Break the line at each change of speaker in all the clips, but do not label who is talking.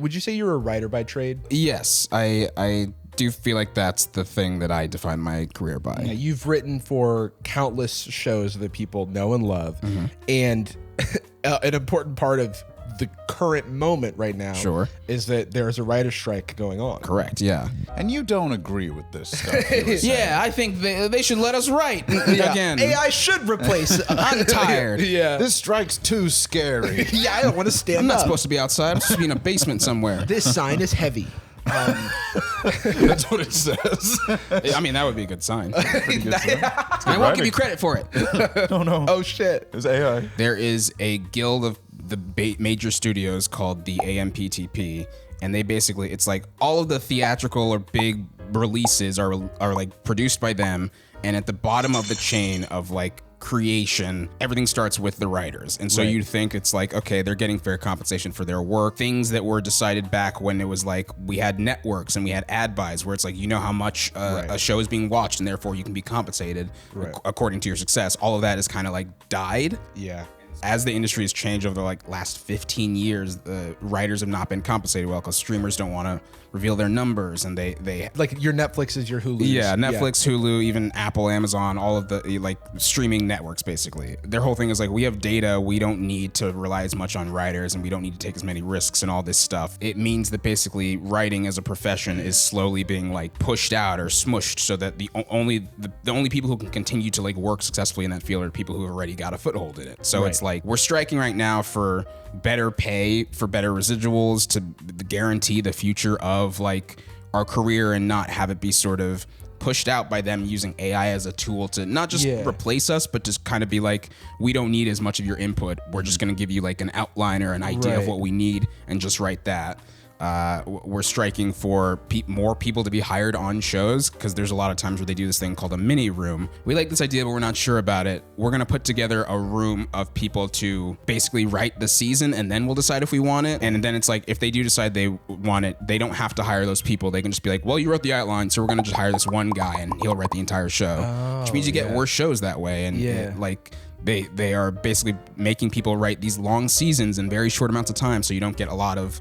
would you say you're a writer by trade?
Yes, I do feel like that's the thing that I define my career by.
Yeah, you've written for countless shows that people know and love, and an important part of the current moment right now is that there's a writer's strike going on.
Correct, yeah.
And you don't agree with this stuff.
Yeah, I think they should let us write again.
AI should replace.
I'm tired.
Yeah.
This strike's too scary.
Yeah, I don't want to stand
I'm not
up.
supposed to be outside. I'm supposed to be in a basement somewhere.
This sign is heavy.
That's what it says.
I mean, that would be a good sign.
Pretty good stuff.
I won't give you credit for it.
No.
Oh, shit.
It's AI.
There is a guild of the major studios called the AMPTP, and they basically, it's like all of the theatrical or big releases are like produced by them, and at the bottom of the chain of like creation, everything starts with the writers. And so you'd think it's like, okay, they're getting fair compensation for their work. Things that were decided back when it was like we had networks and we had ad buys where it's like, you know how much a show is being watched and therefore you can be compensated according to your success. All of that is kind of like died.
Yeah.
As the industry has changed over the like last 15 years, the writers have not been compensated well because streamers don't want to reveal their numbers, and they
like your Netflix is your Hulu.
Yeah, Netflix, Hulu, even Apple, Amazon, all of the like streaming networks. Basically, their whole thing is like, we have data, we don't need to rely as much on writers, and we don't need to take as many risks and all this stuff. It means that basically writing as a profession is slowly being like pushed out or smushed, so that the only people who can continue to like work successfully in that field are people who have already got a foothold in it. So it's like we're striking right now for better pay, for better residuals, to guarantee the future of like our career and not have it be sort of pushed out by them using AI as a tool to not just replace us, but just kind of be like, we don't need as much of your input. We're just going to give you like an outline or an idea of what we need and just write that. We're striking for more people to be hired on shows, because there's a lot of times where they do this thing called a mini room. We like this idea, but we're not sure about it. We're going to put together a room of people to basically write the season, and then we'll decide if we want it. And then it's like, if they do decide they want it, they don't have to hire those people. They can just be like, well, you wrote the outline, so we're going to just hire this one guy and he'll write the entire show, which means you get worse shows that way. And it, like, they are basically making people write these long seasons in very short amounts of time, so you don't get a lot of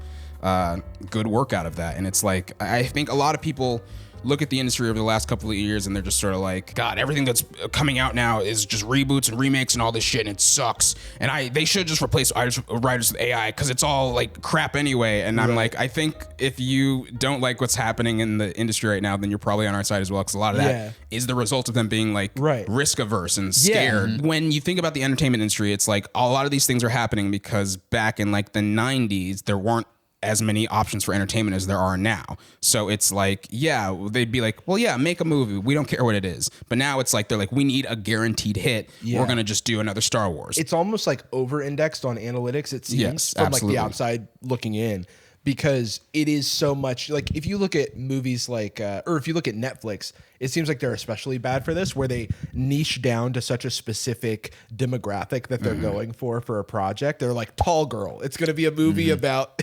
good work out of that. And it's like, I think a lot of people look at the industry over the last couple of years and they're just sort of like, God, everything that's coming out now is just reboots and remakes and all this shit, and it sucks. And they should just replace writers with AI because it's all like crap anyway. And I'm like, I think if you don't like what's happening in the industry right now, then you're probably on our side as well, because a lot of that is the result of them being like risk averse and scared. When you think about the entertainment industry, it's like a lot of these things are happening because back in like the 90s, there weren't as many options for entertainment as there are now. So it's like, they'd be like, well, make a movie. We don't care what it is. But now it's like, they're like, we need a guaranteed hit. We're going to just do another Star Wars.
It's almost like over-indexed on analytics, it seems, from like the outside looking in. Because it is so much, like if you look at movies like, or if you look at Netflix, it seems like they're especially bad for this, where they niche down to such a specific demographic that they're going for a project. They're like, tall girl. It's going to be a movie about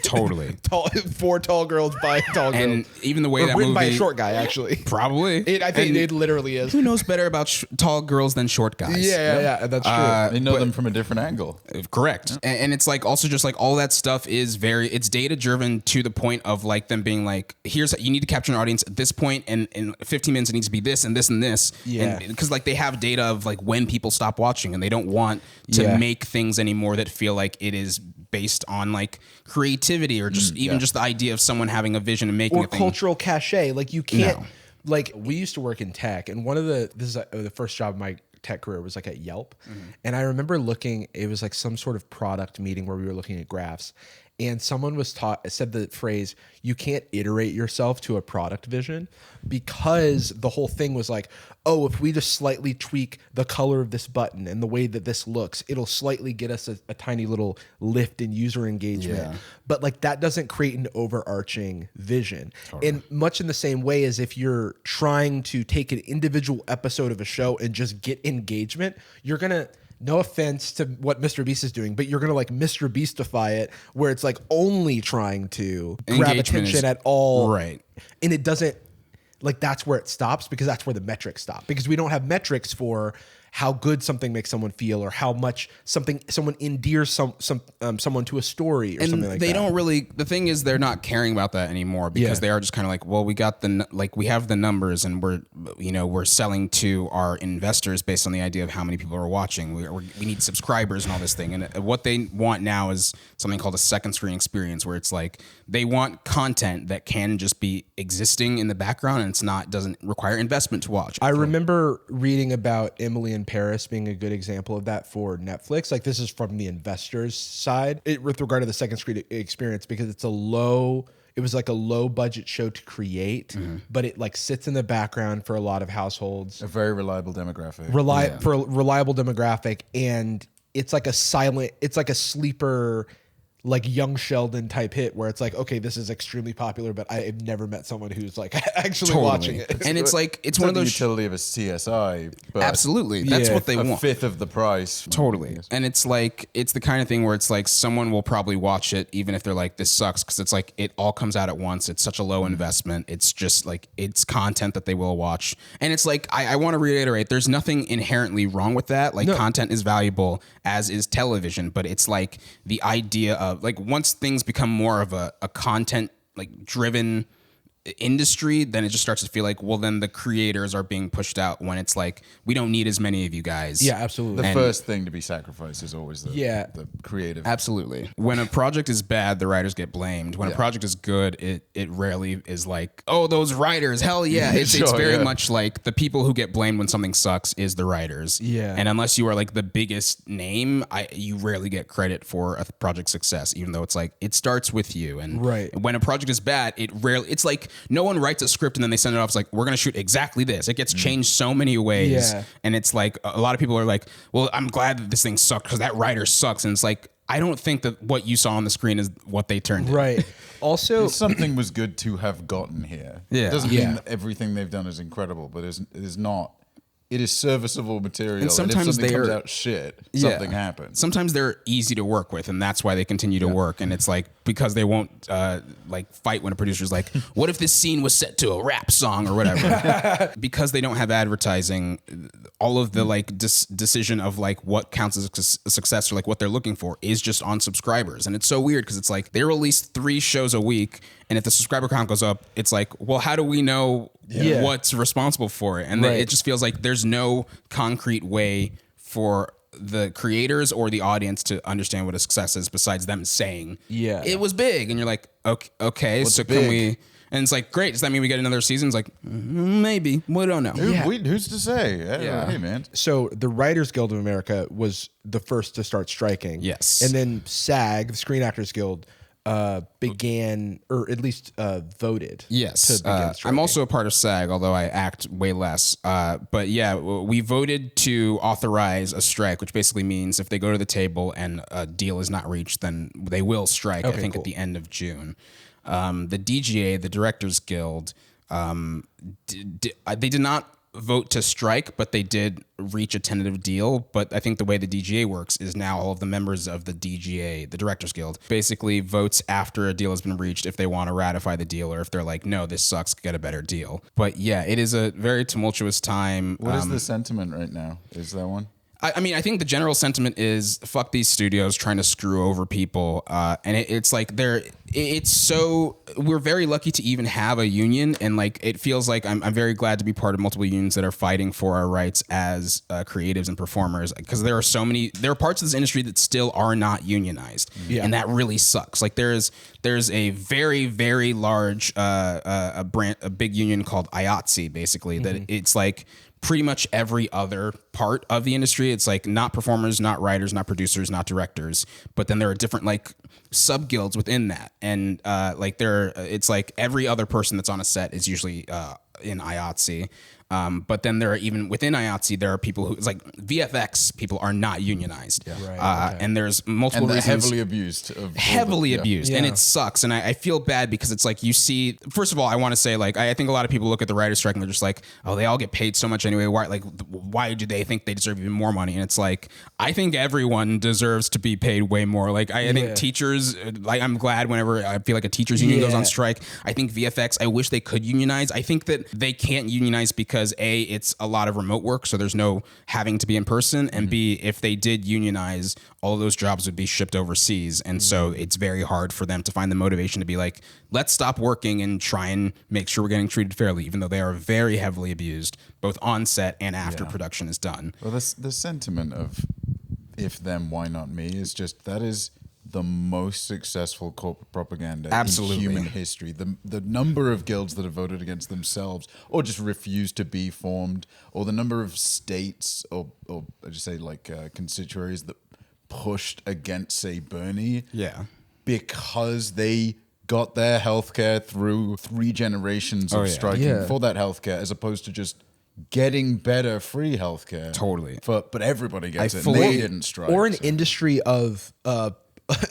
four tall girls by a tall girl.
And even the way that
written
movie,
by a short guy, actually.
Probably.
I think it literally is.
Who knows better about tall girls than short guys?
Yeah, that's true.
They know them from a different angle.
Correct. And it's like also just like all that stuff is it's data driven to the point of like them being like, here's, you need to capture an audience at this point, and in 15 minutes it needs to be this and this and this. Yeah. Because like they have data of like when people stop watching, and they don't want to make things anymore that feel like it is based on like creativity or just just the idea of someone having a vision and making
or
a thing.
Cultural cachet. Like you can't, like we used to work in tech, and this is the first job of my tech career was like at Yelp. And I remember it was like some sort of product meeting where we were looking at graphs, and someone said the phrase, you can't iterate yourself to a product vision, because the whole thing was like, oh, if we just slightly tweak the color of this button and the way that this looks, it'll slightly get us a tiny little lift in user engagement. But like that doesn't create an overarching vision. And much in the same way as if you're trying to take an individual episode of a show and just get engagement, you're going to, no offense to what Mr. Beast is doing, but you're going to like Mr. Beastify it, where it's like only trying to grab attention at all.
Right.
And it doesn't, like that's where it stops, because that's where the metrics stop, because we don't have metrics for how good something makes someone feel, or how much someone endears someone to a story, or something like that.
They don't really. The thing is, they're not caring about that anymore, because they are just kind of like, well, we got we have the numbers, and we're selling to our investors based on the idea of how many people are watching. We need subscribers and all this thing, and what they want now is something called a second screen experience, where it's like they want content that can just be existing in the background, and doesn't require investment to watch.
I remember reading about Emily in Paris being a good example of that for Netflix. Like, this is from the investors' side with regard to the second screen experience, because it was like a low budget show to create, but it like sits in the background for a lot of households.
A very reliable demographic.
For a reliable demographic, and it's like a sleeper, like Young Sheldon type hit, where it's like, okay, this is extremely popular, but I've never met someone who's like actually watching it.
And it's one of those
utility of a CSI. But
absolutely, that's what they want.
A fifth of the price.
Totally. And it's the kind of thing where it's like someone will probably watch it even if they're like, this sucks, because it's like it all comes out at once. It's such a low investment. It's just like, it's content that they will watch. And it's like, I want to reiterate, there's nothing inherently wrong with that. Like, content is valuable, as is television, but it's like the idea of like, once things become more of a content like driven industry, then it just starts to feel like, well, then the creators are being pushed out, when it's like, we don't need as many of you guys.
Yeah, absolutely.
The first thing to be sacrificed is always the creative.
Absolutely. When a project is bad, the writers get blamed. When a project is good, it rarely is like, oh, those writers, hell yeah. It's very much like the people who get blamed when something sucks is the writers.
Yeah.
And unless you are like the biggest name, you rarely get credit for a project's success, even though it's like, it starts with you. And when a project is bad, it's like, no one writes a script and then they send it off. It's like, we're going to shoot exactly this. It gets changed so many ways. Yeah. And it's like, a lot of people are like, well, I'm glad that this thing sucked because that writer sucks. And it's like, I don't think that what you saw on the screen is what they turned in.
Right. Also,
something was good to have gotten here.
Yeah.
It doesn't mean that everything they've done is incredible, but it is not. It is serviceable material.
And sometimes
if something comes out shit, something happens.
Sometimes they're easy to work with, and that's why they continue to work. And it's like, because they won't like fight when a producer's like, what if this scene was set to a rap song or whatever? Because they don't have advertising, all of the like decision of like what counts as a success, or like what they're looking for, is just on subscribers. And it's so weird, because it's like they release 3 shows a week, and if the subscriber count goes up, it's like, well, how do we know what's responsible for it? And it just feels like there's no concrete way for the creators or the audience to understand what a success is, besides them saying, it was big. And you're like, okay, so can we... And it's like, great, does that mean we get another season? It's like, maybe. We don't know.
Who's to say? Hey, man.
So the Writers Guild of America was the first to start striking.
Yes.
And then SAG, the Screen Actors Guild, began, or at least voted.
Yes.
To begin striking.
I'm also a part of SAG, although I act way less. But yeah, we voted to authorize a strike, which basically means if they go to the table and a deal is not reached, then they will strike, I think, at the end of June. The DGA, the Directors Guild, they did not vote to strike, but they did reach a tentative deal. But I think the way the DGA works is now all of the members of the DGA, the Directors Guild, basically votes after a deal has been reached if they want to ratify the deal, or if they're like, no, this sucks, get a better deal. But yeah, it is a very tumultuous time.
What is the sentiment right now? Is there one?
I mean, I think the general sentiment is fuck these studios trying to screw over people. And it's like we're very lucky to even have a union. And like, it feels like I'm very glad to be part of multiple unions that are fighting for our rights as creatives and performers. Because there are parts of this industry that still are not unionized. Yeah. And that really sucks. Like there's a very, very large, a big union called IATSE, basically, that it's like, pretty much every other part of the industry. It's like not performers, not writers, not producers, not directors, but then there are different like sub guilds within that. And it's like every other person that's on a set is usually in IATSE. But then there are, even within IATSE, there are people who, it's like VFX people are not unionized. Yeah. Right, and there's multiple reasons.
Heavily abused.
Heavily abused. And it sucks. And I feel bad, because it's like, you see, first of all, I want to say, like, I think a lot of people look at the writer's strike and they're just like, oh, they all get paid so much anyway. Why do they think they deserve even more money? And it's like, I think everyone deserves to be paid way more. Like, I think teachers, like, I'm glad whenever I feel like a teachers union goes on strike. I think VFX, I wish they could unionize. I think that they can't unionize because because A, it's a lot of remote work, so there's no having to be in person, and B, if they did unionize, all of those jobs would be shipped overseas, and so it's very hard for them to find the motivation to be like, let's stop working and try and make sure we're getting treated fairly, even though they are very heavily abused, both on set and after production is done.
Well, the sentiment of if them, why not me is just, that is the most successful corporate propaganda
Absolutely.
in human history. The number of guilds that have voted against themselves or just refused to be formed, or the number of states or I just say like constituencies that pushed against, say, Bernie.
Yeah.
Because they got their healthcare through 3 generations of striking for that healthcare, as opposed to just getting better free healthcare.
Totally.
But everybody gets it. And they didn't strike.
Or an industry of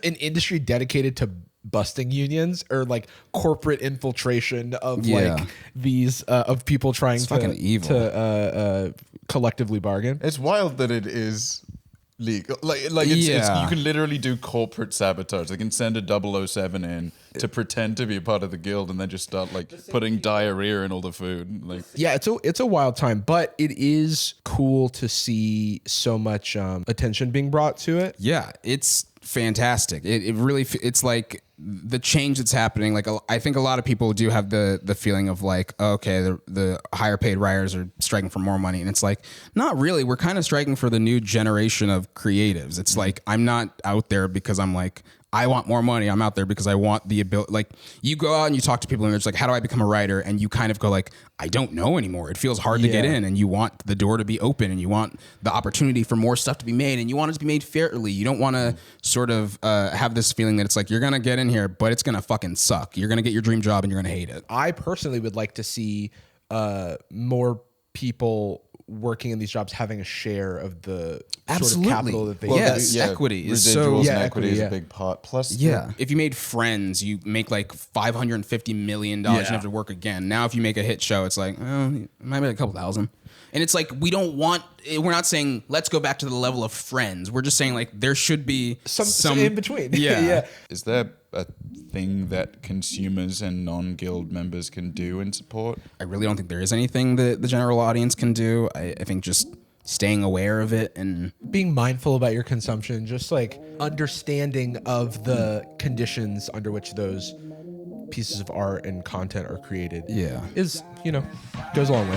an industry dedicated to busting unions, or like corporate infiltration of like these of people trying
fucking evil.
to collectively bargain.
It's wild that it is legal. It's you can literally do corporate sabotage. They can send a 007 in to pretend to be a part of the guild and then just start like putting diarrhea in all the food. Like, yeah,
it's a wild time, but it is cool to see so much attention being brought to it.
Yeah, it's fantastic. It really, it's like the change that's happening. Like, I think a lot of people do have the feeling of like, okay, the higher paid writers are striking for more money, and it's like, not really. We're kind of striking for the new generation of creatives. It's like, I'm not out there because I'm like, I want more money. I'm out there because I want the ability. Like, you go out and you talk to people and it's like, how do I become a writer? And you kind of go like, I don't know anymore. It feels hard to get in, and you want the door to be open, and you want the opportunity for more stuff to be made, and you want it to be made fairly. You don't want to sort of have this feeling that it's like, you're going to get in here, but it's going to fucking suck. You're going to get your dream job and you're going to hate it.
I personally would like to see more people working in these jobs having a share of the sort of capital that they
equity is
residuals and equity is a big part. Plus,
if you made Friends, you make like $550 million. You have to work again. Now, if you make a hit show, it's like, it might be a couple thousand. And it's like, we're not saying let's go back to the level of Friends. We're just saying like there should be some
in between.
Yeah.
Is there a thing that consumers and non-guild members can do in support?
I really don't think there is anything that the general audience can do. I think just staying aware of it and
being mindful about your consumption, just like understanding of the conditions under which those pieces of art and content are created is, goes a long way.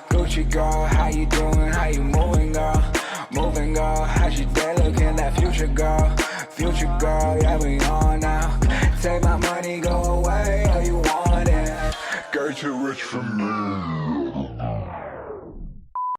Gucci girl, how you doing? How you moving, girl? Moving, girl. How's your day looking? That future girl, yeah, we on now. Take my money, go away, all you want it. Girl, too rich for me.